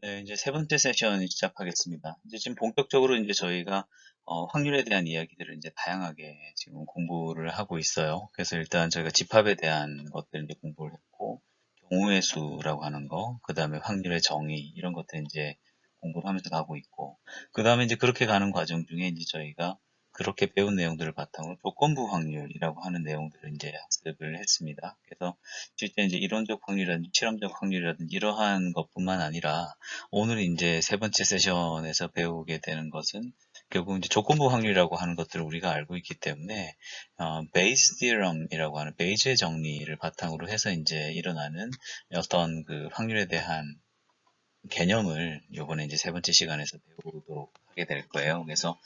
네, 이제 세 번째 세션 시작하겠습니다. 이제 지금 본격적으로 이제 저희가 확률에 대한 이야기들을 이제 다양하게 지금 공부를 하고 있어요. 그래서 일단 저희가 집합에 대한 것들 이제 공부를 했고, 경우의 수라고 하는 거, 그 다음에 확률의 정의 이런 것들 이제 공부를 하면서 가고 있고, 그 다음에 이제 그렇게 가는 과정 중에 이제 저희가 그렇게 배운 내용들을 바탕으로 조건부 확률이라고 하는 내용들을 이제 학습을 했습니다. 그래서 실제 이제 이론적 확률이라든지 실험적 확률이라든지 이러한 것뿐만 아니라 오늘 이제 세 번째 세션에서 배우게 되는 것은 결국 이제 조건부 확률이라고 하는 것들을 우리가 알고 있기 때문에 베이스 디럼이라고 하는 베이지의 정리를 바탕으로 해서 이제 일어나는 어떤 그 확률에 대한 개념을 이번에 이제 세 번째 시간에서 배우도록 하게 될 거예요. 그래서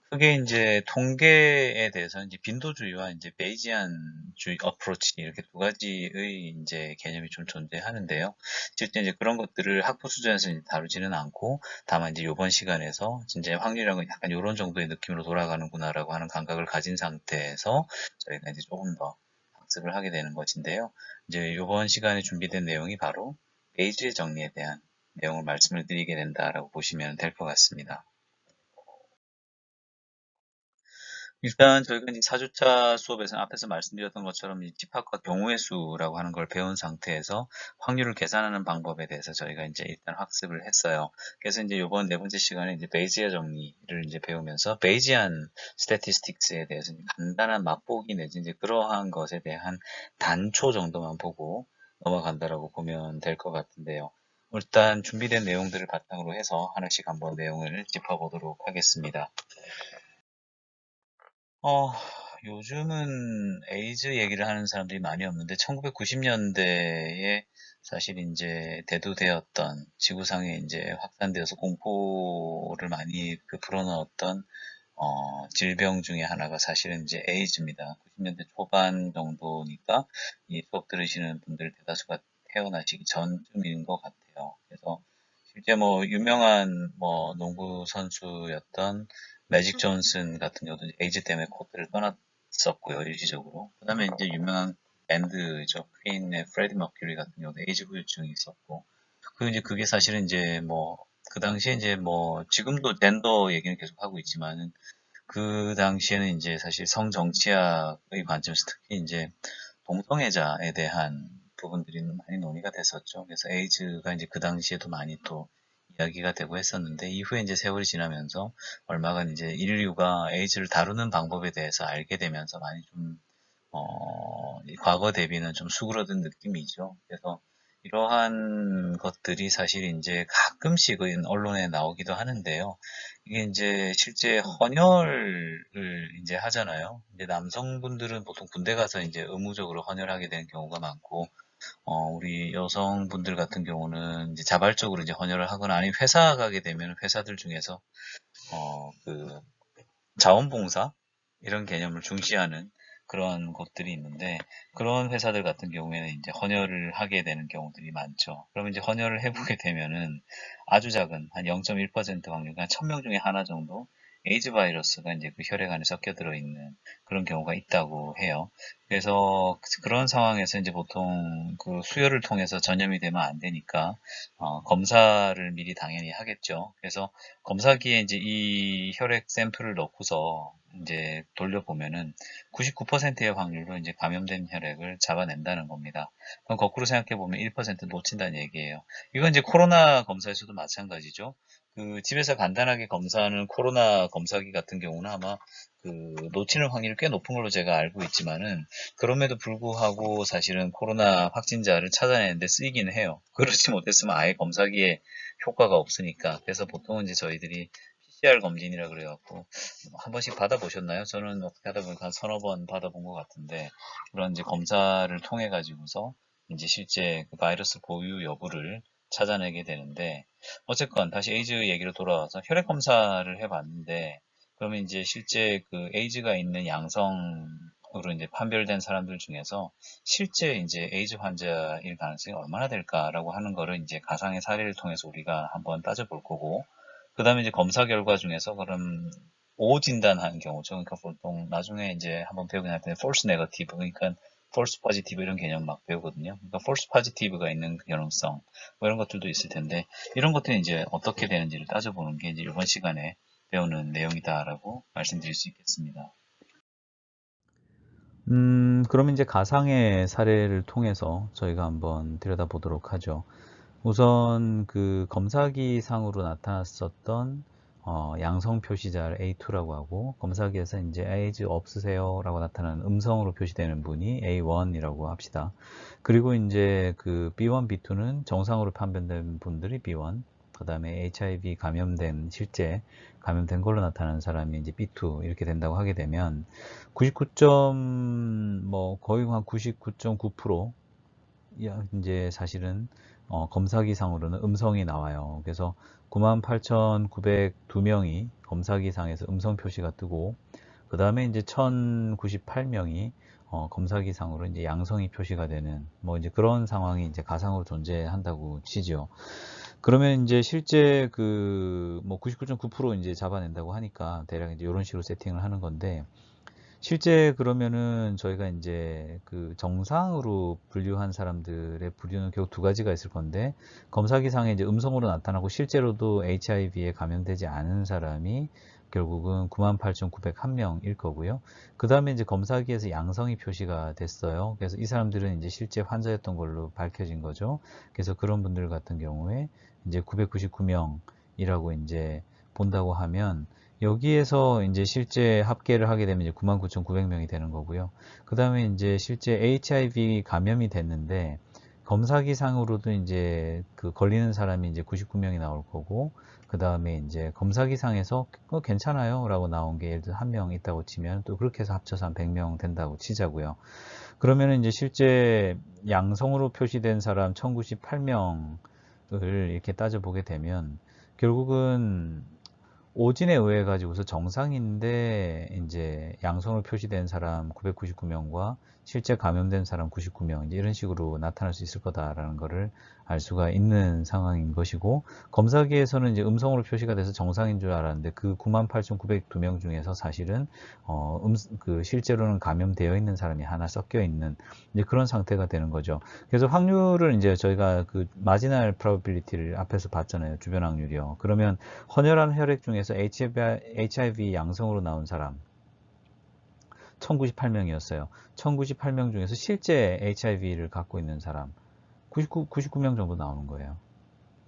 크게 이제 통계에 대해서 이제 빈도주의와 이제 베이지안주의 어프로치 이렇게 두 가지의 이제 개념이 좀 존재하는데요. 실제 이제 그런 것들을 학부 수준에서 이제 다루지는 않고 다만 이제 이번 시간에서 진짜 확률이라는 건 약간 이런 정도의 느낌으로 돌아가는구나라고 하는 감각을 가진 상태에서 저희가 이제 조금 더 학습을 하게 되는 것인데요. 이제 이번 시간에 준비된 내용이 바로 베이지의 정리에 대한 내용을 말씀을 드리게 된다라고 보시면 될 것 같습니다. 일단 저희가 이제 4주차 수업에서 앞에서 말씀드렸던 것처럼 이 집합과 경우의 수라고 하는 걸 배운 상태에서 확률을 계산하는 방법에 대해서 저희가 이제 일단 학습을 했어요. 그래서 이제 이번 네 번째 시간에 이제 베이지어 정리를 이제 배우면서 베이지안 스태티스틱스에 대해서 이제 간단한 맛보기 내지 이제 그러한 것에 대한 단초 정도만 보고 넘어간다라고 보면 될 것 같은데요. 일단 준비된 내용들을 바탕으로 해서 하나씩 한번 내용을 짚어보도록 하겠습니다. 어, 요즘은 에이즈 얘기를 하는 사람들이 많이 없는데 1990년대에 사실 이제 대두되었던 지구상에 이제 확산되어서 공포를 많이 그 불어넣었던 질병 중에 하나가 사실은 이제 에이즈입니다. 90년대 초반 정도니까 이 수업 들으시는 분들 대다수가 태어나시기 전쯤인 것 같아요. 그래서 실제 뭐 유명한 뭐 농구 선수였던 매직 존슨 같은 경우도 에이즈 때문에 코트를 떠났었고요, 일시적으로. 그다음에 이제 유명한 밴드죠, 퀸의 프레디 머큐리 같은 경우도 에이즈 후유증이 있었고, 그 이제 그게 사실은 이제 뭐 그 당시에 이제 뭐 지금도 젠더 얘기는 계속 하고 있지만은 그 당시에는 이제 사실 성정치학의 관점에서 특히 이제 동성애자에 대한 부분들이 많이 논의가 됐었죠. 그래서 에이즈가 이제 그 당시에도 많이 또 이야기가 되고 했었는데 이후에 이제 세월이 지나면서 얼마간 이제 인류가 에이즈를 다루는 방법에 대해서 알게 되면서 많이 좀 과거 대비는 좀 수그러든 느낌이죠. 그래서 이러한 것들이 사실 이제 가끔씩은 언론에 나오기도 하는데요. 이게 이제 실제 헌혈을 이제 하잖아요. 이제 남성분들은 보통 군대 가서 이제 의무적으로 헌혈하게 되는 경우가 많고, 우리 여성분들 같은 경우는 이제 자발적으로 이제 헌혈을 하거나 아니면 회사 가게 되면 회사들 중에서, 그 자원봉사 이런 개념을 중시하는 그런 곳들이 있는데 그런 회사들 같은 경우에는 이제 헌혈을 하게 되는 경우들이 많죠. 그러면 이제 헌혈을 해보게 되면은 아주 작은 한 0.1% 확률, 한 1000명 중에 하나 정도 에이즈 바이러스가 이제 그 혈액 안에 섞여 들어 있는 그런 경우가 있다고 해요. 그래서 그런 상황에서 이제 보통 그 수혈을 통해서 전염이 되면 안 되니까 검사를 미리 당연히 하겠죠. 그래서 검사기에 이제 이 혈액 샘플을 넣고서 이제 돌려보면은 99%의 확률로 이제 감염된 혈액을 잡아낸다는 겁니다. 그럼 거꾸로 생각해 보면 1% 놓친다는 얘기예요. 이건 이제 코로나 검사에서도 마찬가지죠. 그 집에서 간단하게 검사하는 코로나 검사기 같은 경우는 아마 그 놓치는 확률이 꽤 높은 걸로 제가 알고 있지만은 그럼에도 불구하고 사실은 코로나 확진자를 찾아내는데 쓰이기는 해요. 그렇지 못했으면 아예 검사기에 효과가 없으니까. 그래서 보통은 이제 저희들이 PCR 검진이라 그래갖고 한 번씩 받아보셨나요? 저는 어떻게 하다 보니까 한 서너 번 받아본 것 같은데 그런 이제 검사를 통해 가지고서 이제 실제 그 바이러스 보유 여부를 찾아내게 되는데 어쨌건 다시 에이즈 얘기로 돌아와서 혈액 검사를 해봤는데 그러면 이제 실제 그 에이즈가 있는 양성으로 이제 판별된 사람들 중에서 실제 이제 에이즈 환자일 가능성이 얼마나 될까라고 하는 거를 이제 가상의 사례를 통해서 우리가 한번 따져볼 거고, 그 다음에 이제 검사 결과 중에서 그럼 O 진단하는 경우죠. 그러니까 보통 나중에 이제 한번 배우긴 할 텐데 false negative, 그러니까 false positive 이런 개념 막 배우거든요. 그러니까 false positive가 있는 가능성, 뭐 이런 것들도 있을 텐데, 이런 것들이 이제 어떻게 되는지를 따져보는 게 이제 이번 시간에 배우는 내용이다라고 말씀드릴 수 있겠습니다. 그럼 이제 가상의 사례를 통해서 저희가 한번 들여다보도록 하죠. 우선 그 검사기 상으로 나타났었던 양성 표시자를 A2라고 하고, 검사기에서 이제 에이즈 없으세요 라고 나타나는 음성으로 표시되는 분이 A1이라고 합시다. 그리고 이제 그 B1, B2는 정상으로 판별된 분들이 B1, 그 다음에 HIV 감염된, 실제 감염된 걸로 나타나는 사람이 이제 B2 이렇게 된다고 하게 되면 99점 뭐 거의 한 99.9% 이제 사실은 검사기상으로는 음성이 나와요. 그래서 98,902명이 검사기상에서 음성 표시가 뜨고, 그 다음에 이제 1,098명이 검사기상으로 이제 양성이 표시가 되는 뭐 이제 그런 상황이 이제 가상으로 존재한다고 치죠. 그러면 이제 실제 그 뭐 99.9% 이제 잡아낸다고 하니까 대략 이제 이런 식으로 세팅을 하는 건데, 실제 그러면은 저희가 이제 그 정상으로 분류한 사람들의 부류는 결국 두 가지가 있을 건데, 검사기상에 이제 음성으로 나타나고 실제로도 HIV에 감염되지 않은 사람이 결국은 98,901명일 거고요. 그 다음에 이제 검사기에서 양성이 표시가 됐어요. 그래서 이 사람들은 이제 실제 환자였던 걸로 밝혀진 거죠. 그래서 그런 분들 같은 경우에 이제 999명이라고 이제 본다고 하면, 여기에서 이제 실제 합계를 하게 되면 이제 99,900명이 되는 거고요. 그 다음에 이제 실제 HIV 감염이 됐는데, 검사기상으로도 이제 그 걸리는 사람이 이제 99명이 나올 거고, 그 다음에 이제 검사기상에서 괜찮아요 라고 나온 게 예를 들어 한 명 있다고 치면 또 그렇게 해서 합쳐서 한 100명 된다고 치자고요. 그러면 이제 실제 양성으로 표시된 사람 1098명을 이렇게 따져보게 되면, 결국은 오진에 의해 가지고서 정상인데 이제 양성으로 표시된 사람 999명과 실제 감염된 사람 99명, 이제 이런 식으로 나타날 수 있을 거다라는 거를 알 수가 있는 상황인 것이고, 검사기에서는 이제 음성으로 표시가 돼서 정상인 줄 알았는데 그 98,902명 중에서 사실은 그 실제로는 감염되어 있는 사람이 하나 섞여 있는 이제 그런 상태가 되는 거죠. 그래서 확률을 이제 저희가 그 마지널 프로비빌리티를 앞에서 봤잖아요. 주변 확률이요. 그러면 헌혈한 혈액 중에서 HIV 양성으로 나온 사람 1098명이었어요. 1098명 중에서 실제 HIV를 갖고 있는 사람 99명 정도 나오는 거예요.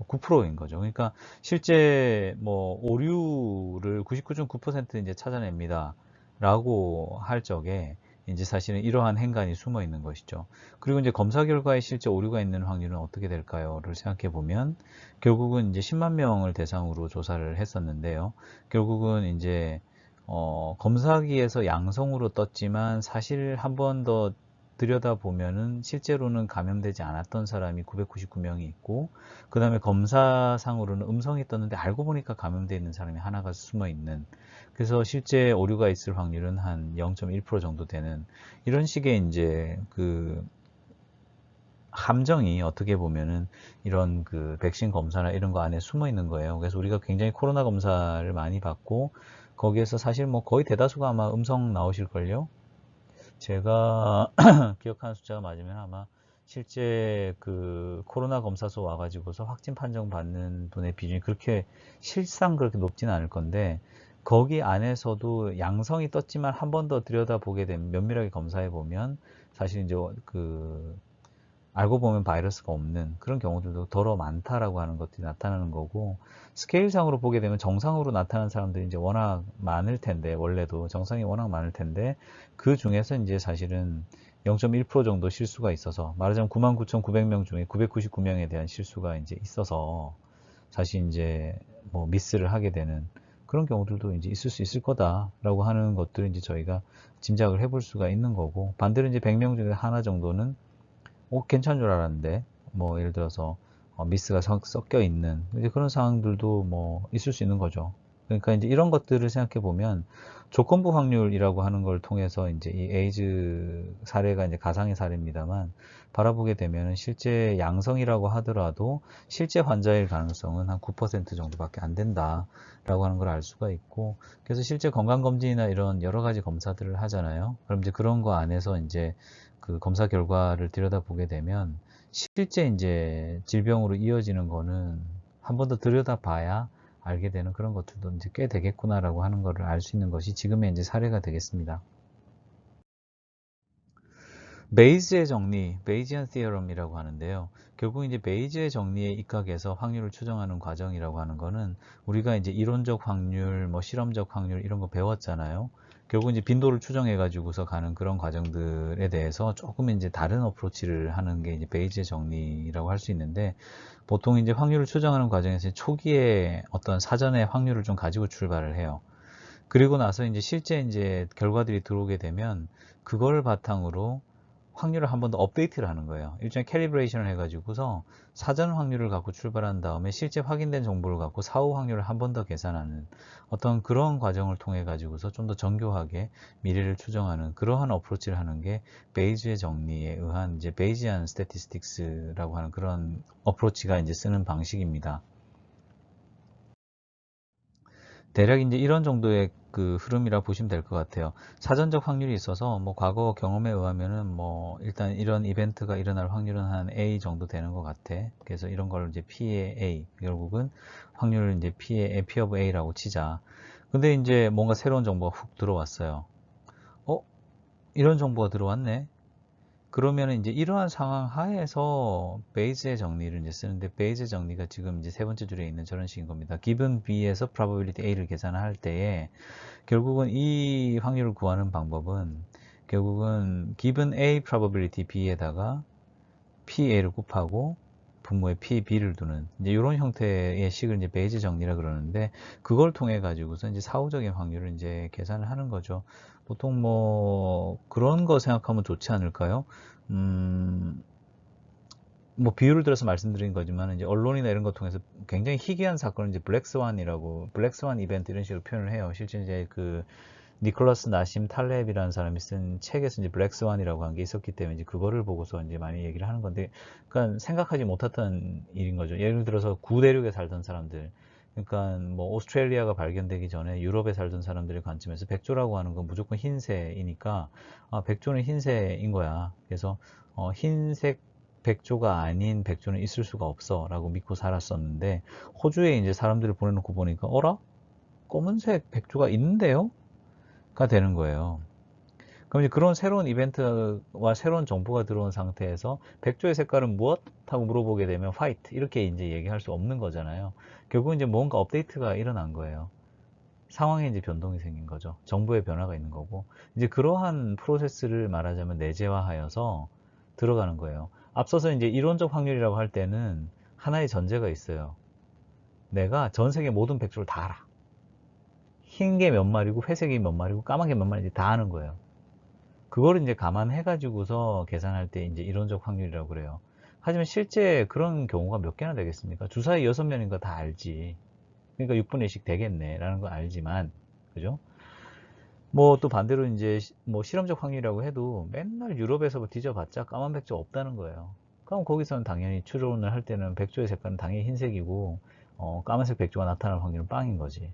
9%인 거죠. 그러니까 실제 뭐 오류를 99.9% 이제 찾아냅니다. 라고 할 적에 이제 사실은 이러한 행간이 숨어 있는 것이죠. 그리고 이제 검사 결과에 실제 오류가 있는 확률은 어떻게 될까요?를 생각해 보면, 결국은 이제 10만 명을 대상으로 조사를 했었는데요. 결국은 이제 검사기에서 양성으로 떴지만 사실 한 번 더 들여다보면은 실제로는 감염되지 않았던 사람이 999명이 있고, 그 다음에 검사상으로는 음성이 떴는데 알고 보니까 감염되어 있는 사람이 하나가 숨어 있는, 그래서 실제 오류가 있을 확률은 한 0.1% 정도 되는 이런 식의 이제 그 함정이 어떻게 보면은 이런 그 백신 검사나 이런 거 안에 숨어 있는 거예요. 그래서 우리가 굉장히 코로나 검사를 많이 받고 거기에서 사실 뭐 거의 대다수가 아마 음성 나오실걸요. 제가 기억하는 숫자가 맞으면 아마 실제 그 코로나 검사소 와가지고서 확진 판정 받는 분의 비중이 그렇게 실상 그렇게 높지는 않을 건데, 거기 안에서도 양성이 떴지만 한 번 더 들여다보게 되면 면밀하게 검사해 보면 사실 이제 그 알고 보면 바이러스가 없는 그런 경우들도 더러 많다라고 하는 것들이 나타나는 거고, 스케일상으로 보게 되면 정상으로 나타나는 사람들이 이제 워낙 많을 텐데, 원래도 정상이 워낙 많을 텐데 그 중에서 이제 사실은 0.1% 정도 실수가 있어서, 말하자면 99,900명 중에 999명에 대한 실수가 이제 있어서 사실 이제 뭐 미스를 하게 되는 그런 경우들도 이제 있을 수 있을 거다라고 하는 것들을 이제 저희가 짐작을 해볼 수가 있는 거고, 반대로 이제 100명 중에 하나 정도는 괜찮은 줄 알았는데, 뭐, 예를 들어서, 미스가 섞여 있는, 이제 그런 상황들도 뭐, 있을 수 있는 거죠. 그러니까 이제 이런 것들을 생각해 보면, 조건부 확률이라고 하는 걸 통해서 이제 이 에이즈 사례가 이제 가상의 사례입니다만, 바라보게 되면 실제 양성이라고 하더라도 실제 환자일 가능성은 한 9% 정도밖에 안 된다라고 하는 걸 알 수가 있고, 그래서 실제 건강검진이나 이런 여러 가지 검사들을 하잖아요. 그럼 이제 그런 거 안에서 이제 그 검사 결과를 들여다보게 되면 실제 이제 질병으로 이어지는 거는 한 번 더 들여다봐야 알게 되는 그런 것들도 이제 꽤 되겠구나라고 하는 거를 알 수 있는 것이 지금의 이제 사례가 되겠습니다. 베이즈의 정리, 베이지안 티어럼이라고 하는데요. 결국 이제 베이즈의 정리에 입각해서 확률을 추정하는 과정이라고 하는 거는 우리가 이제 이론적 확률, 뭐 실험적 확률 이런 거 배웠잖아요. 결국 이제 빈도를 추정해 가지고서 가는 그런 과정들에 대해서 조금 이제 다른 어프로치를 하는 게 이제 베이즈의 정리라고 할 수 있는데, 보통 이제 확률을 추정하는 과정에서 초기에 어떤 사전에 확률을 좀 가지고 출발을 해요. 그리고 나서 이제 실제 이제 결과들이 들어오게 되면 그걸 바탕으로 확률을 한 번 더 업데이트를 하는 거예요. 일종의 캘리브레이션을 해가지고서 사전 확률을 갖고 출발한 다음에 실제 확인된 정보를 갖고 사후 확률을 한 번 더 계산하는 어떤 그런 과정을 통해 가지고서 좀 더 정교하게 미래를 추정하는 그러한 어프로치를 하는 게 베이즈의 정리에 의한 이제 베이지안 스태티스틱스라고 하는 그런 어프로치가 이제 쓰는 방식입니다. 대략 이제 이런 정도의 그 흐름이라 보시면 될 것 같아요. 사전적 확률이 있어서 뭐 과거 경험에 의하면은 뭐 일단 이런 이벤트가 일어날 확률은 한 A 정도 되는 것 같아. 그래서 이런 걸 이제 P의 A, 결국은 확률을 이제 P of A라고 치자. 근데 이제 뭔가 새로운 정보가 훅 들어왔어요. 어? 이런 정보가 들어왔네? 그러면 이제 이러한 상황 하에서 베이즈의 정리를 이제 쓰는데, 베이즈 정리가 지금 이제 세 번째 줄에 있는 저런 식인 겁니다. given B에서 probability A를 계산할 때에 결국은 이 확률을 구하는 방법은 결국은 given A probability B에다가 PA를 곱하고 분모에 PB를 두는 이제 이런 형태의 식을 이제 베이즈 정리라 그러는데, 그걸 통해 가지고서 이제 사후적인 확률을 이제 계산을 하는 거죠. 보통 뭐 그런 거 생각하면 좋지 않을까요? 음, 뭐 비유를 들어서 말씀드린 거지만 이제 언론이나 이런 거 통해서 굉장히 희귀한 사건을 이제 블랙스완이라고, 블랙스완 이벤트 이런 식으로 표현을 해요. 실제 이제 그 니콜라스 나심 탈렙이라는 사람이 쓴 책에서 이제 블랙스완이라고 한 게 있었기 때문에 이제 그거를 보고서 이제 많이 얘기를 하는 건데, 그러니까 생각하지 못했던 일인 거죠. 예를 들어서 구대륙에 살던 사람들, 그러니까 뭐 오스트레일리아가 발견되기 전에 유럽에 살던 사람들의 관점에서 백조라고 하는 건 무조건 흰새이니까, 아, 백조는 흰새인 거야. 그래서 흰색 백조가 아닌 백조는 있을 수가 없어 라고 믿고 살았었는데, 호주에 이제 사람들을 보내놓고 보니까 어라? 검은색 백조가 있는데요? 가 되는 거예요. 그럼 이제 그런 새로운 이벤트와 새로운 정보가 들어온 상태에서 백조의 색깔은 무엇? 하고 물어보게 되면 화이트 이렇게 이제 얘기할 수 없는 거잖아요. 결국 이제 뭔가 업데이트가 일어난 거예요. 상황에 이제 변동이 생긴 거죠. 정보의 변화가 있는 거고, 이제 그러한 프로세스를 말하자면 내재화하여서 들어가는 거예요. 앞서서 이제 이론적 확률이라고 할 때는 하나의 전제가 있어요. 내가 전 세계 모든 백조를 다 알아. 흰 게 몇 마리고 회색이 몇 마리고 까만 게 몇 마리인지 다 아는 거예요. 그거를 이제 감안해 가지고서 계산할 때 이제 이론적 확률이라고 그래요. 하지만 실제 그런 경우가 몇 개나 되겠습니까? 주사위 6명인 거 다 알지. 그러니까 6분의 1씩 되겠네 라는 거 알지만, 그죠? 뭐 또 반대로 이제 뭐 실험적 확률이라고 해도 맨날 유럽에서 뭐 뒤져봤자 까만 백조 없다는 거예요. 그럼 거기서는 당연히 추론을 할 때는 백조의 색깔은 당연히 흰색이고 까만색 백조가 나타날 확률은 빵인 거지.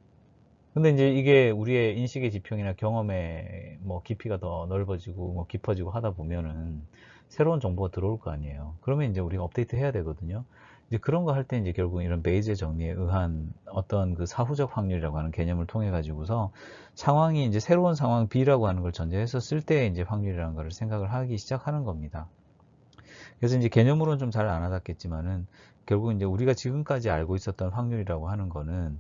근데 이제 이게 우리의 인식의 지평이나 경험의 뭐 깊이가 더 넓어지고 뭐 깊어지고 하다 보면은 새로운 정보가 들어올 거 아니에요. 그러면 이제 우리가 업데이트 해야 되거든요. 이제 그런 거 할 때 이제 결국 이런 베이즈 정리에 의한 어떤 그 사후적 확률이라고 하는 개념을 통해 가지고서 상황이 이제 새로운 상황 B라고 하는 걸 전제해서 쓸 때 이제 확률이라는 거를 생각을 하기 시작하는 겁니다. 그래서 이제 개념으로는 좀 잘 안 와닿겠지만은 결국 이제 우리가 지금까지 알고 있었던 확률이라고 하는 거는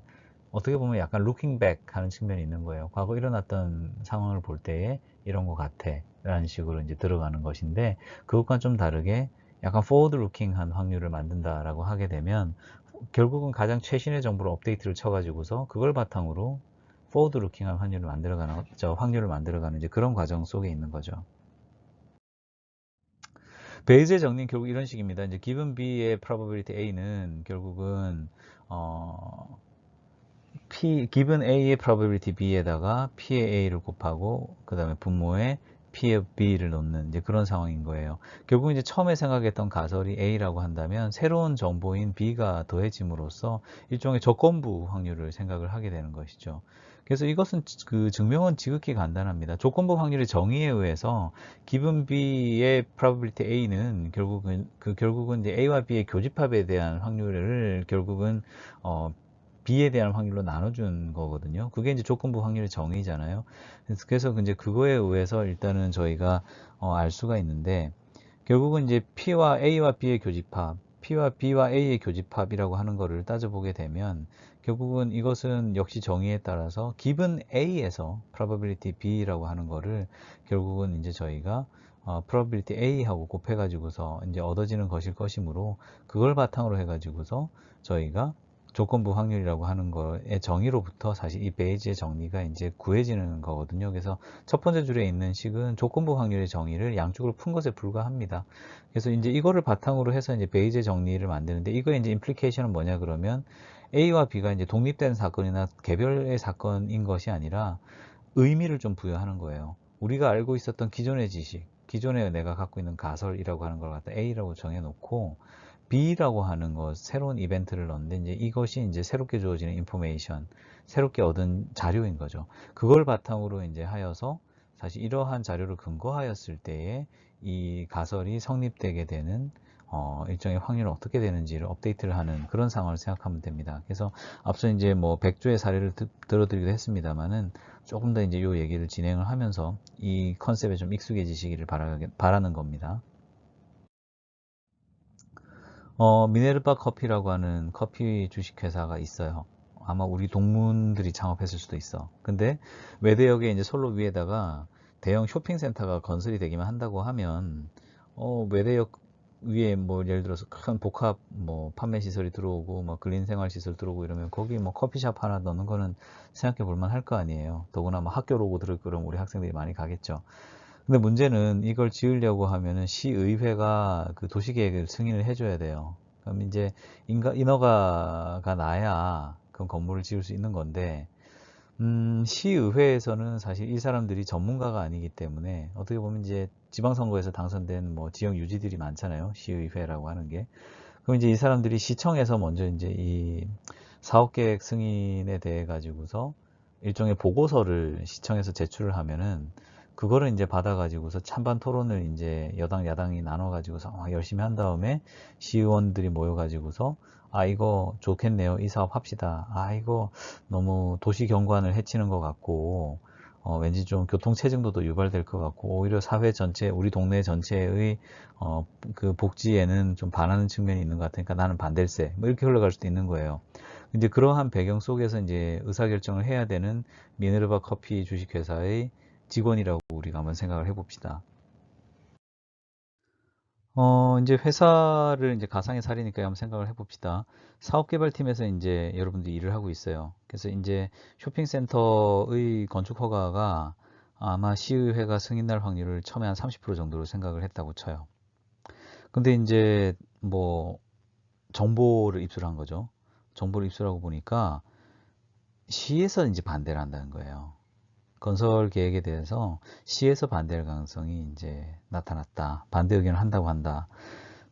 어떻게 보면 약간 looking back 하는 측면이 있는 거예요. 과거 일어났던 상황을 볼 때에 이런 것 같아 라는 식으로 이제 들어가는 것인데, 그것과 좀 다르게 약간 forward looking 한 확률을 만든다라고 하게 되면 결국은 가장 최신의 정보를 업데이트를 쳐가지고서 그걸 바탕으로 forward looking 한 확률을 만들어가는, 확률을 만들어가는 이제 그런 과정 속에 있는 거죠. 베이즈의 정리는 결국 이런 식입니다. 이제 given B의 probability A는 결국은 given A의 probability B에다가 P의 A를 곱하고 그 다음에 분모에 P에 B를 넣는 이제 그런 상황인 거예요. 결국 이제 처음에 생각했던 가설이 A라고 한다면 새로운 정보인 B가 더해짐으로써 일종의 조건부 확률을 생각을 하게 되는 것이죠. 그래서 이것은 그 증명은 지극히 간단합니다. 조건부 확률의 정의에 의해서 기분 B의 probability A는 결국은 이제 A와 B의 교집합에 대한 확률을 결국은 B에 대한 확률로 나눠준 거거든요. 그게 이제 조건부 확률의 정의잖아요. 그래서 이제 그거에 의해서 일단은 저희가 알 수가 있는데, 결국은 이제 P와 A와 B의 교집합, P와 B와 A의 교집합이라고 하는 거를 따져보게 되면, 결국은 이것은 역시 정의에 따라서 given A에서 probability B라고 하는 거를 결국은 이제 저희가 probability A하고 곱해가지고서 이제 얻어지는 것일 것이므로, 그걸 바탕으로 해가지고서 저희가 조건부 확률이라고 하는 거의 정의로부터 사실 이 베이지의 정리가 이제 구해지는 거거든요. 그래서 첫 번째 줄에 있는 식은 조건부 확률의 정의를 양쪽으로 푼 것에 불과합니다. 그래서 이제 이거를 바탕으로 해서 이제 베이지의 정리를 만드는데, 이거의 이제 임플리케이션은 뭐냐 그러면 A와 B가 이제 독립된 사건이나 개별의 사건인 것이 아니라 의미를 좀 부여하는 거예요. 우리가 알고 있었던 기존의 지식, 기존에 내가 갖고 있는 가설이라고 하는 걸 갖다 A라고 정해놓고 B라고 하는 것, 새로운 이벤트를 넣는데, 이제 이것이 이제 새롭게 주어지는 인포메이션, 새롭게 얻은 자료인 거죠. 그걸 바탕으로 이제 하여서 사실 이러한 자료를 근거하였을 때에 이 가설이 성립되게 되는 일정의 확률은 어떻게 되는지를 업데이트를 하는 그런 상황을 생각하면 됩니다. 그래서 앞서 이제 뭐 100조의 사례를 들어드리기도 했습니다만은 조금 더 이제 이 얘기를 진행을 하면서 이 컨셉에 좀 익숙해지시기를 바라는 겁니다. 미네르바 커피라고 하는 커피 주식회사가 있어요. 아마 우리 동문들이 창업했을 수도 있어. 근데 외대역에 이제 선로 위에다가 대형 쇼핑센터가 건설이 되기만 한다고 하면, 외대역 위에 뭐 예를 들어서 큰 복합 뭐 판매 시설이 들어오고 뭐 근린 생활 시설 들어오고 이러면 거기 뭐 커피숍 하나 넣는 거는 생각해 볼 만할 거 아니에요. 더구나 뭐 학교 로고 들을 거면 우리 학생들이 많이 가겠죠. 근데 문제는 이걸 지으려고 하면은 시의회가 그 도시계획을 승인을 해줘야 돼요. 그럼 이제 인허가가 나야 그 건물을 지을 수 있는 건데, 시의회에서는 사실 이 사람들이 전문가가 아니기 때문에 어떻게 보면 이제 지방선거에서 당선된 뭐 지역 유지들이 많잖아요. 시의회라고 하는 게. 그럼 이제 이 사람들이 시청에서 먼저 이제 이 사업계획 승인에 대해 가지고서 일종의 보고서를 시청에서 제출을 하면은, 그거를 이제 받아가지고서 찬반 토론을 이제 여당, 야당이 나눠가지고서 열심히 한 다음에 시의원들이 모여가지고서 이거 좋겠네요. 이 사업 합시다. 이거 너무 도시 경관을 해치는 것 같고, 왠지 좀 교통체증도도 유발될 것 같고, 오히려 사회 전체, 우리 동네 전체의, 그 복지에는 좀 반하는 측면이 있는 것 같으니까 나는 반댈세. 뭐 이렇게 흘러갈 수도 있는 거예요. 이제 그러한 배경 속에서 이제 의사결정을 해야 되는 미네르바 커피 주식회사의 직원이라고 우리가 한번 생각을 해봅시다. 이제 회사를 이제 가상의 사례니까 한번 생각을 해봅시다. 사업개발팀에서 이제 여러분들이 일을 하고 있어요. 그래서 이제 쇼핑센터의 건축 허가가 아마 시의회가 승인날 확률을 처음에 한 30% 정도로 생각을 했다고 쳐요. 근데 이제 뭐 정보를 입수한 거죠. 정보를 입수하고 보니까 시에서 이제 반대를 한다는 거예요. 건설 계획에 대해서 시에서 반대할 가능성이 이제 나타났다. 반대 의견을 한다고 한다.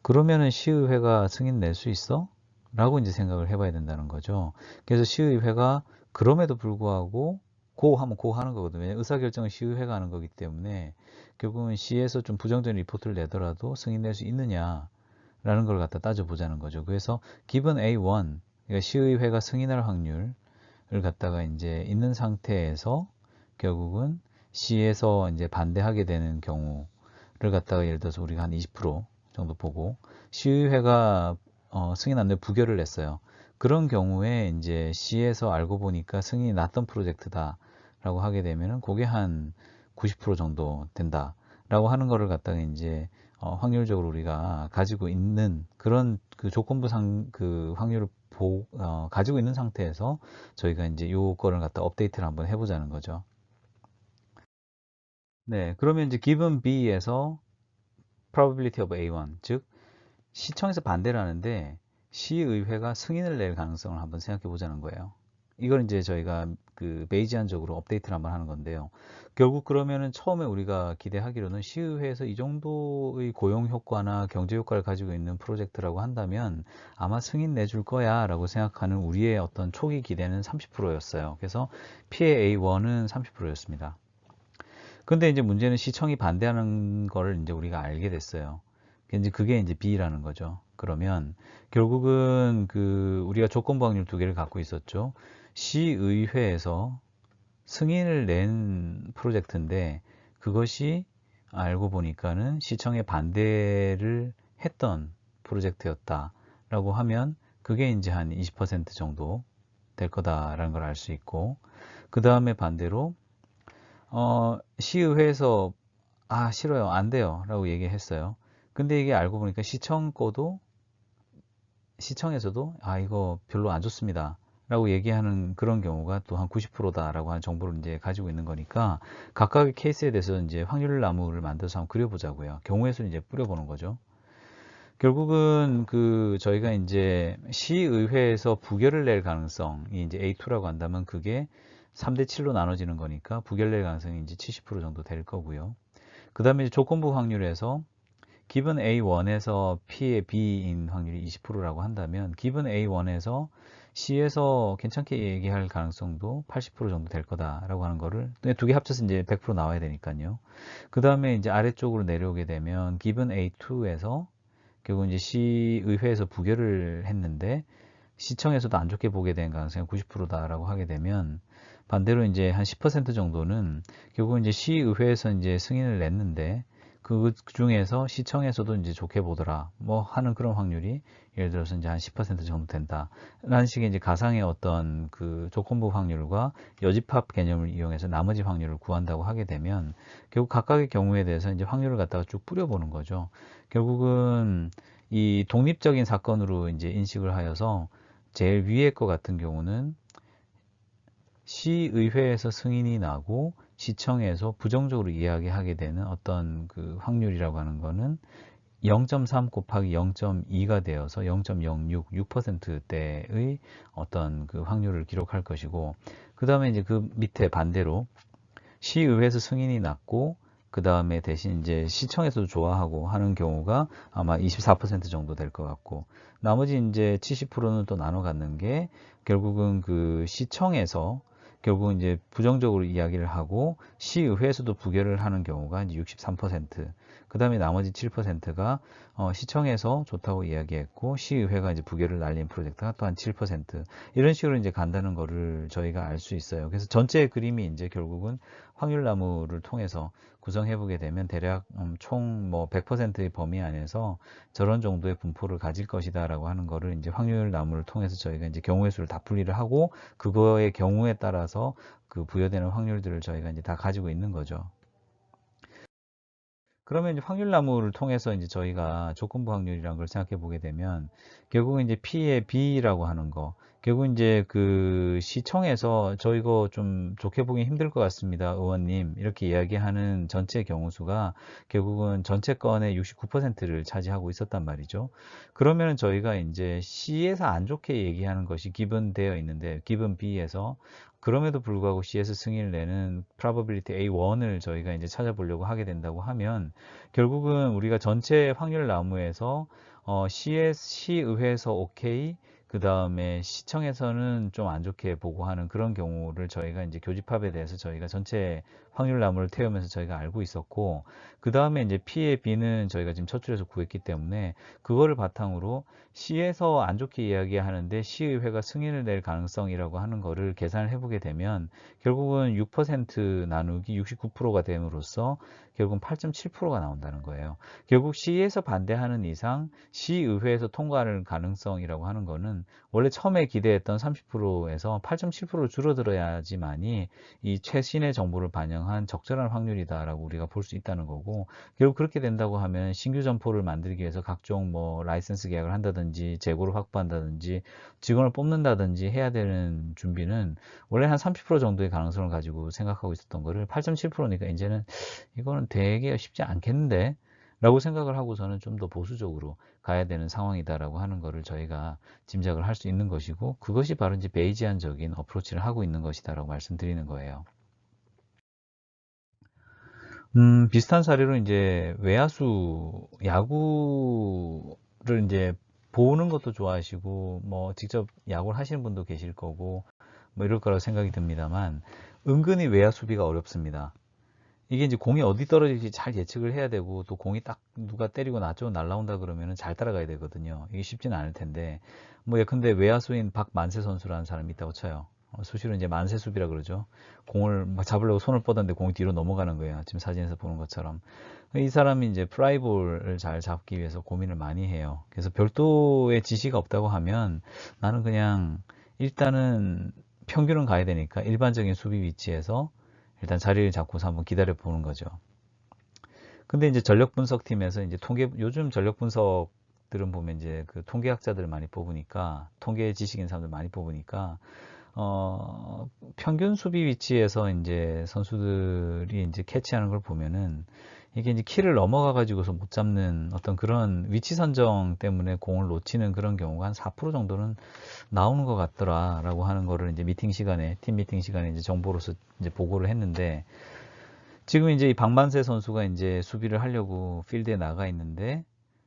그러면은 시의회가 승인 낼 수 있어? 라고 이제 생각을 해봐야 된다는 거죠. 그래서 시의회가 그럼에도 불구하고 고 하면 고 하는 거거든요. 의사결정은 시의회가 하는 거기 때문에 결국은 시에서 좀 부정적인 리포트를 내더라도 승인 낼 수 있느냐라는 걸 갖다 따져보자는 거죠. 그래서 given A1, 그러니까 시의회가 승인할 확률을 갖다가 이제 있는 상태에서 결국은 시에서 이제 반대하게 되는 경우를 갖다가 예를 들어서 우리가 한 20% 정도 보고 시의회가 승인 안 되고 부결을 냈어요. 그런 경우에 이제 시에서 알고 보니까 승인이 났던 프로젝트다라고 하게 되면은 그게 한 90% 정도 된다라고 하는 거를 갖다가 이제 확률적으로 우리가 가지고 있는 그런 그 조건부상 그 확률을 가지고 있는 상태에서 저희가 이제 요거를 갖다 업데이트를 한번 해보자는 거죠. 네, 그러면 이제 given B에서 probability of A1, 즉 시청에서 반대를 하는데 시의회가 승인을 낼 가능성을 한번 생각해 보자는 거예요. 이걸 이제 저희가 그 베이지안적으로 업데이트를 한번 하는 건데요. 결국 그러면은 처음에 우리가 기대하기로는 시의회에서 이 정도의 고용 효과나 경제 효과를 가지고 있는 프로젝트라고 한다면 아마 승인 내줄 거야 라고 생각하는 우리의 어떤 초기 기대는 30%였어요. 그래서 PA1은 30%였습니다. 근데 이제 문제는 시청이 반대하는 걸 이제 우리가 알게 됐어요. 이제 그게 이제 B라는 거죠. 그러면 결국은 그 우리가 조건부 확률 두 개를 갖고 있었죠. 시의회에서 승인을 낸 프로젝트인데 그것이 알고 보니까는 시청에 반대를 했던 프로젝트였다라고 하면 그게 이제 한 20% 정도 될 거다라는 걸 알 수 있고, 그 다음에 반대로 시의회에서 싫어요, 안 돼요 라고 얘기했어요. 근데 이게 알고 보니까 시청에서도 이거 별로 안 좋습니다 라고 얘기하는 그런 경우가 또 한 90%다 라고 하는 정보를 이제 가지고 있는 거니까, 각각의 케이스에 대해서 이제 확률 나무를 만들어서 한번 그려보자고요. 경우의 수를 이제 뿌려보는 거죠. 결국은 그 저희가 이제 시의회에서 부결을 낼 가능성이 이제 A2라고 한다면 그게 3대 7로 나눠지는 거니까 부결 낼 가능성이 이제 70% 정도 될 거고요. 그 다음에 조건부 확률에서 기본 A1에서 P의 B인 확률이 20%라고 한다면 기본 A1에서 C에서 괜찮게 얘기할 가능성도 80% 정도 될 거다라고 하는 거를, 두 개 합쳐서 이제 100% 나와야 되니까요. 그 다음에 이제 아래쪽으로 내려오게 되면 기본 A2에서 결국 이제 시의회에서 부결을 했는데 시청에서도 안 좋게 보게 된 가능성이 90%다라고 하게 되면, 반대로 이제 한 10% 정도는 결국 이제 시의회에서 이제 승인을 냈는데 그 중에서 시청에서도 이제 좋게 보더라 뭐 하는 그런 확률이 예를 들어서 이제 한 10% 정도 된다라는 식의 이제 가상의 어떤 그 조건부 확률과 여집합 개념을 이용해서 나머지 확률을 구한다고 하게 되면 결국 각각의 경우에 대해서 이제 확률을 갖다가 쭉 뿌려보는 거죠. 결국은 이 독립적인 사건으로 이제 인식을 하여서 제일 위에 거 같은 경우는 시의회에서 승인이 나고 시청에서 부정적으로 이야기하게 되는 어떤 그 확률이라고 하는 거는 0.3 곱하기 0.2가 되어서 0.06, 6%대의 어떤 그 확률을 기록할 것이고, 그 다음에 이제 그 밑에 반대로 시의회에서 승인이 났고 그 다음에 대신 이제 시청에서도 좋아하고 하는 경우가 아마 24% 정도 될 것 같고, 나머지 이제 70%는 또 나눠 갖는 게 결국은 그 시청에서 결국은 이제 부정적으로 이야기를 하고 시의회에서도 부결을 하는 경우가 이제 63%, 그 다음에 나머지 7%가 시청에서 좋다고 이야기했고 시의회가 이제 부결을 날린 프로젝트가 또 한 7%, 이런 식으로 이제 간다는 거를 저희가 알 수 있어요. 그래서 전체 그림이 이제 결국은 확률나무를 통해서 구성해 보게 되면 대략 총 뭐 100%의 범위 안에서 저런 정도의 분포를 가질 것이다 라고 하는 거를 이제 확률나무를 통해서 저희가 이제 경우의 수를 다 분리를 하고 그거의 경우에 따라서 그 부여되는 확률들을 저희가 이제 다 가지고 있는 거죠. 그러면 이제 확률나무를 통해서 이제 저희가 조건부 확률이라는 걸 생각해 보게 되면 결국은 이제 P의 B라고 하는 거, 결국 이제 그 시청에서 저 이거 좀 좋게 보기 힘들 것 같습니다, 의원님 이렇게 이야기하는 전체 경우수가 결국은 전체 건의 69%를 차지하고 있었단 말이죠. 그러면 저희가 이제 C에서 안 좋게 얘기하는 것이 기본되어 있는데 기본 B에서 그럼에도 불구하고 C에서 승인을 내는 probability A1을 저희가 이제 찾아보려고 하게 된다고 하면 결국은 우리가 전체 확률 나무에서 시의회에서 오케이, 그 다음에 시청에서는 좀 안 좋게 보고 하는 그런 경우를 저희가 이제 교집합에 대해서 저희가 전체 확률 나무를 태우면서 저희가 알고 있었고, 그 다음에 이제 P의 B는 저희가 지금 첫 줄에서 구했기 때문에 그거를 바탕으로 C에서 안 좋게 이야기하는데 시의회가 승인을 낼 가능성이라고 하는 거를 계산을 해보게 되면 결국은 6% 나누기 69%가 됨으로써 결국은 8.7%가 나온다는 거예요. 결국 시에서 반대하는 이상 시의회에서 통과할 가능성이라고 하는 거는 원래 처음에 기대했던 30%에서 8.7%로 줄어들어야지만이 이 최신의 정보를 반영한 적절한 확률이다라고 우리가 볼 수 있다는 거고, 결국 그렇게 된다고 하면 신규 점포를 만들기 위해서 각종 뭐 라이센스 계약을 한다든지 재고를 확보한다든지 직원을 뽑는다든지 해야 되는 준비는 원래 한 30% 정도의 가능성을 가지고 생각하고 있었던 거를 8.7%니까 이제는 이거는 되게 쉽지 않겠는데 라고 생각을 하고서는 좀 더 보수적으로 가야 되는 상황이다라고 하는 거를 저희가 짐작을 할 수 있는 것이고, 그것이 바로 이제 베이지안적인 어프로치를 하고 있는 것이다라고 말씀드리는 거예요. 비슷한 사례로 이제 외야수 야구를 이제 보는 것도 좋아하시고 뭐 직접 야구를 하시는 분도 계실 거고 뭐 이럴 거라고 생각이 듭니다만, 은근히 외야 수비가 어렵습니다. 이게 이제 공이 어디 떨어질지 잘 예측을 해야 되고, 또 공이 딱 누가 때리고 나쪽으로 날라온다 그러면은 잘 따라가야 되거든요. 이게 쉽지는 않을 텐데, 뭐 예컨대 외야수인 박만세 선수라는 사람이 있다고 쳐요. 수시로 이제 만세 수비라 그러죠. 공을 막 잡으려고 손을 뻗었는데 공이 뒤로 넘어가는 거예요. 지금 사진에서 보는 것처럼. 이 사람이 이제 프라이볼을 잘 잡기 위해서 고민을 많이 해요. 그래서 별도의 지시가 없다고 하면 나는 그냥 일단은 평균은 가야 되니까 일반적인 수비 위치에서 일단 자리를 잡고서 한번 기다려 보는 거죠. 근데 이제 전력 분석팀에서 이제 요즘 전력 분석들은 보면 이제 그 통계학자들을 많이 뽑으니까, 통계 지식인 사람들 많이 뽑으니까, 평균 수비 위치에서 이제 선수들이 이제 캐치하는 걸 보면은, 이게 이제 키를 넘어가 가지고서 못 잡는 어떤 그런 위치 선정 때문에 공을 놓치는 그런 경우가 한 4% 정도는 나오는 것 같더라라고 하는 거를 이제 팀 미팅 시간에 이제 정보로서 이제 보고를 했는데, 지금 이제 이 박만세 선수가 이제 수비를 하려고 필드에 나가 있는데,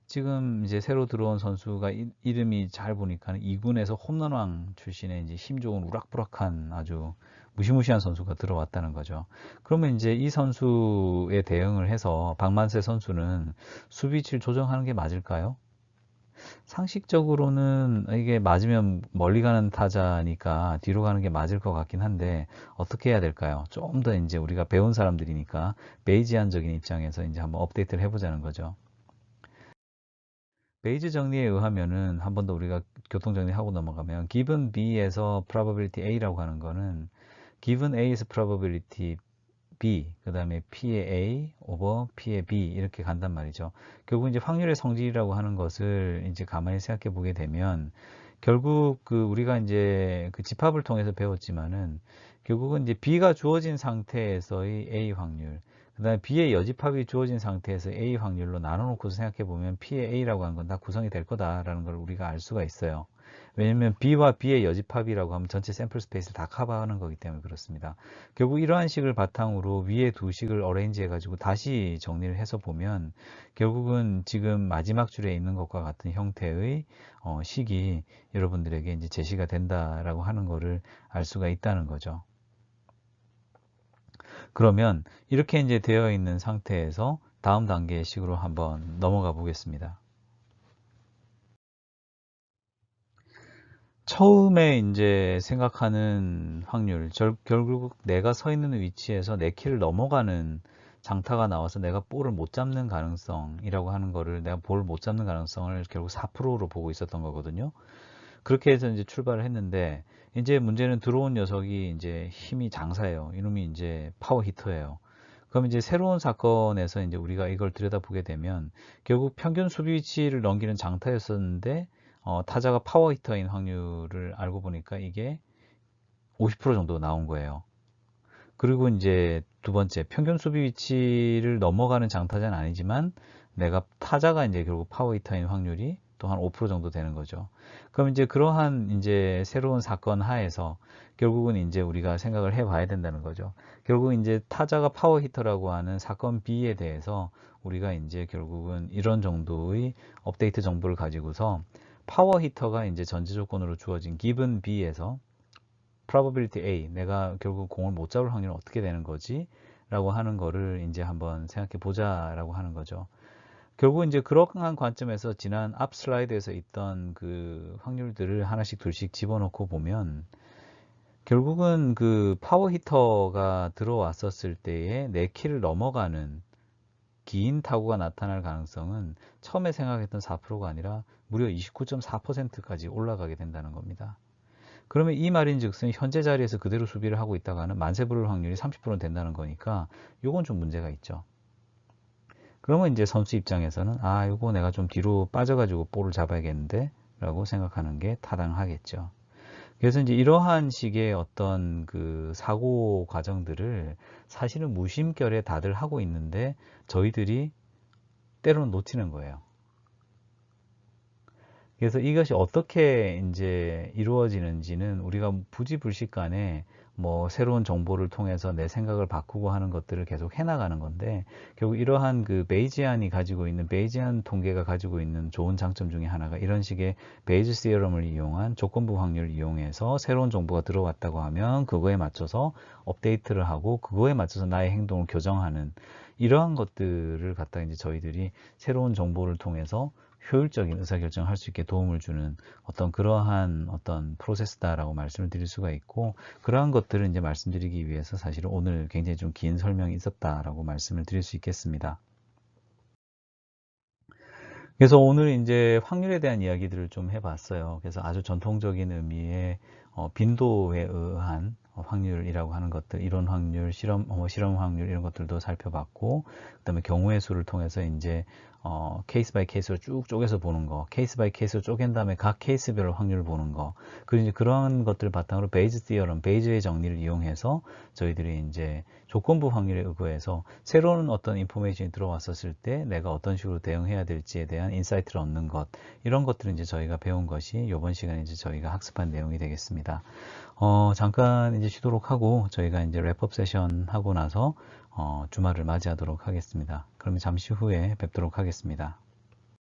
지금 이제 새로 들어온 선수가 이름이 잘 보니까 2군에서 홈런왕 출신의 이제 힘 좋은 우락부락한 아주 무시무시한 선수가 들어왔다는 거죠. 그러면 이제 이 선수에 대응을 해서 박만세 선수는 수비치를 조정하는 게 맞을까요? 상식적으로는 이게 맞으면 멀리 가는 타자니까 뒤로 가는 게 맞을 것 같긴 한데, 어떻게 해야 될까요? 좀 더 이제 우리가 배운 사람들이니까 베이지안적인 입장에서 이제 한번 업데이트를 해보자는 거죠. 베이지 정리에 의하면은, 한 번 더 우리가 교통 정리하고 넘어가면, given B에서 probability A라고 하는 거는 given A's probability B, 그 다음에 P의 A over P의 B 이렇게 간단 말이죠. 결국 이제 확률의 성질이라고 하는 것을 이제 가만히 생각해 보게 되면, 결국 그 우리가 이제 그 집합을 통해서 배웠지만은, 결국은 이제 B가 주어진 상태에서의 A 확률, 그 다음에 B의 여집합이 주어진 상태에서 A 확률로 나눠놓고서 생각해 보면 P의 A라고 하는 건 다 구성이 될 거다라는 걸 우리가 알 수가 있어요. 왜냐면 B와 B의 여집합이라고 하면 전체 샘플 스페이스를 다 커버하는 거기 때문에 그렇습니다. 결국 이러한 식을 바탕으로 위에 두 식을 어레인지 해가지고 다시 정리를 해서 보면, 결국은 지금 마지막 줄에 있는 것과 같은 형태의 식이 여러분들에게 이제 제시가 된다라고 하는 거를 알 수가 있다는 거죠. 그러면 이렇게 이제 되어 있는 상태에서 다음 단계의 식으로 한번 넘어가 보겠습니다. 처음에 이제 생각하는 확률, 결국 내가 서 있는 위치에서 내 키를 넘어가는 장타가 나와서 내가 볼을 못 잡는 가능성이라고 하는 거를, 내가 볼을 못 잡는 가능성을 결국 4%로 보고 있었던 거거든요. 그렇게 해서 이제 출발을 했는데, 이제 문제는 들어온 녀석이 이제 힘이 장사예요. 이놈이 이제 파워 히터예요. 그럼 이제 새로운 사건에서 이제 우리가 이걸 들여다보게 되면, 결국 평균 수비 위치를 넘기는 장타였었는데, 타자가 파워 히터인 확률을 알고 보니까 이게 50% 정도 나온 거예요. 그리고 이제 두 번째, 평균 수비 위치를 넘어가는 장타자는 아니지만 내가 타자가 이제 결국 파워 히터인 확률이 또 한 5% 정도 되는 거죠. 그럼 이제 그러한 이제 새로운 사건 하에서 결국은 이제 우리가 생각을 해 봐야 된다는 거죠. 결국 이제 타자가 파워 히터라고 하는 사건 B에 대해서 우리가 이제 결국은 이런 정도의 업데이트 정보를 가지고서, 파워 히터가 이제 전제 조건으로 주어진 given B에서 probability A, 내가 결국 공을 못 잡을 확률은 어떻게 되는 거지? 라고 하는 거를 이제 한번 생각해 보자라고 하는 거죠. 결국 이제 그러한 관점에서 지난 앞 슬라이드에서 있던 그 확률들을 하나씩 둘씩 집어넣고 보면, 결국은 그 파워 히터가 들어왔었을 때에 내 키를 넘어가는 긴 타구가 나타날 가능성은 처음에 생각했던 4%가 아니라 무려 29.4%까지 올라가게 된다는 겁니다. 그러면 이 말인즉슨 현재 자리에서 그대로 수비를 하고 있다가는 만세불을 확률이 30%는 된다는 거니까, 요건 좀 문제가 있죠. 그러면 이제 선수 입장에서는 요거 내가 좀 뒤로 빠져가지고 볼을 잡아야겠는데 라고 생각하는 게 타당하겠죠. 그래서 이제 이러한 식의 어떤 그 사고 과정들을 사실은 무심결에 다들 하고 있는데, 저희들이 때로는 놓치는 거예요. 그래서 이것이 어떻게 이제 이루어지는지는 우리가 부지불식간에 뭐 새로운 정보를 통해서 내 생각을 바꾸고 하는 것들을 계속 해나가는 건데, 결국 이러한 그 베이지안이 가지고 있는, 베이지안 통계가 가지고 있는 좋은 장점 중에 하나가 이런 식의 베이지 시어럼을 이용한 조건부 확률을 이용해서 새로운 정보가 들어왔다고 하면 그거에 맞춰서 업데이트를 하고 그거에 맞춰서 나의 행동을 교정하는 이러한 것들을 갖다가 이제 저희들이 새로운 정보를 통해서 효율적인 의사결정을 할 수 있게 도움을 주는 어떤 그러한 어떤 프로세스다라고 말씀을 드릴 수가 있고, 그러한 것들을 이제 말씀드리기 위해서 사실은 오늘 굉장히 좀 긴 설명이 있었다라고 말씀을 드릴 수 있겠습니다. 그래서 오늘 이제 확률에 대한 이야기들을 좀 해봤어요. 그래서 아주 전통적인 의미의 빈도에 의한 확률이라고 하는 것들, 이론 확률, 실험 확률 이런 것들도 살펴봤고, 그다음에 경우의 수를 통해서 이제 케이스 바이 케이스로 쭉 쪼개서 보는 거, 케이스 바이 케이스로 쪼갠 다음에 각 케이스별로 확률을 보는 거, 그리고 이제 그런 것들을 바탕으로 베이즈 시어럼, 베이즈의 정리를 이용해서 저희들이 이제 조건부 확률에 의거해서 새로운 어떤 인포메이션이 들어왔었을 때 내가 어떤 식으로 대응해야 될지에 대한 인사이트를 얻는 것, 이런 것들은 이제 저희가 배운 것이 이번 시간에 이제 저희가 학습한 내용이 되겠습니다. 잠깐 이제 쉬도록 하고 저희가 이제 랩업 세션 하고 나서 주말을 맞이하도록 하겠습니다. 그러면 잠시 후에 뵙도록 하겠습니다.